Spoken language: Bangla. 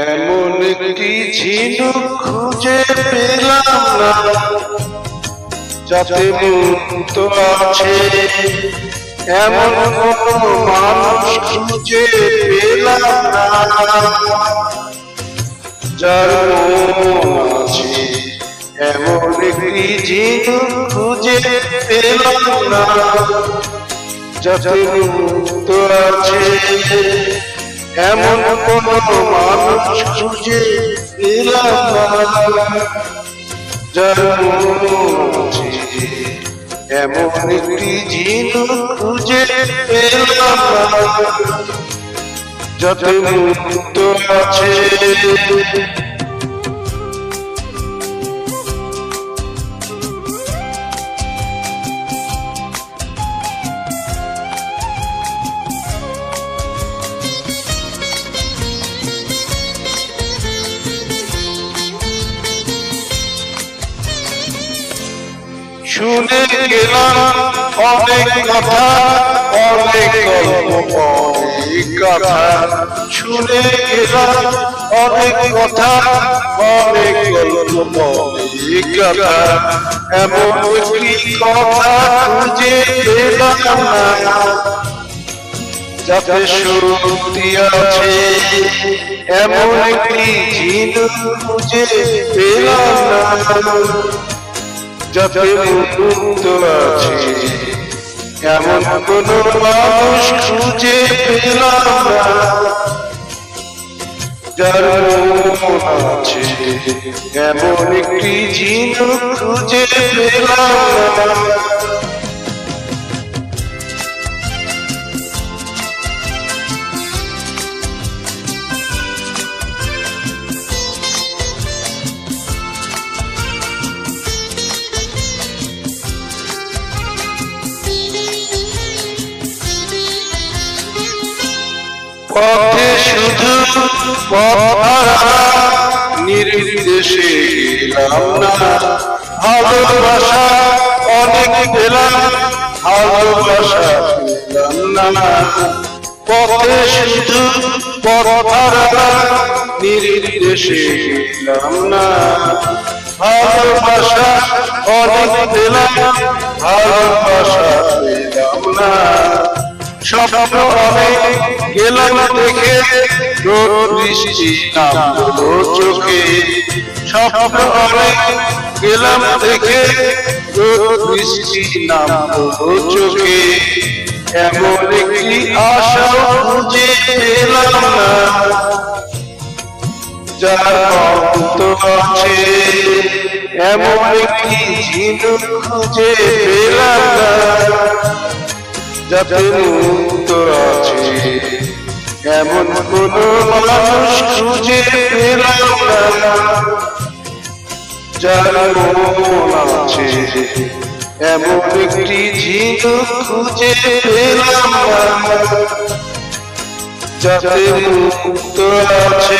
এমন একটি ঝিনুক খুঁজে পেলাম না, যাতে মুক্ত আছে। এমন কোনো মানুষ খুঁজে পেলাম না, যার মন আছে। এমন একটি ঝিনুক খুঁজে পেলাম না, যাতে মুক্ত আছে। এমন কোনো মানুষ খুঁজে পেলাম না, যার মন আছে। এমন একটি ঝিনুক খুঁজে পেলাম না, যাতে মুক্ত আছে। শুনে গেলাম অনেক কথা, অনেক গল্প, অনেক কথা। শুনে গেলাম অনেক কথা, অনেক গল্প, অনেক কথা। এমন একটি কথা খুঁজে পেলাম না, যাতে সত্যি আছে। এমন একটি ঝিনুক খুঁজে পেলাম না, যাতে মুক্ত আছে। এমন কোনো মানুষ খুঁজে পেলাম না, যার মন আছে। এমন একটি ঝিনুক খুঁজে পেলাম না। পথে শুধু পথহারা, নির্দেশে গেলাম না। ভালোবাসা অনেক পেলাম, ভালোবাসা পেলাম না। পথে শুধু পথহারা, নির্দেশে গেলাম না। ভালোবাসা অনেক পেলাম, ভালোবাসা পেলাম না। স্বপ্ন অনেক গেলাম দেখে, রোদ বৃষ্টি নামলো চোখে। স্বপ্ন অনেক গেলাম দেখে, রোদ বৃষ্টি নামলো চোখে। এমন একটি আশা খুঁজে পেলাম না, যার অন্ত আছে। এমন একটি ঝিনুক খুঁজে পেলাম না, যাতে মুক্ত আছে। এমন কোনো মানুষ খুঁজে পেলাম না, যার মন আছে। এমন একটি ঝিনুক খুঁজে পেলাম না, যাতে মুক্ত আছে।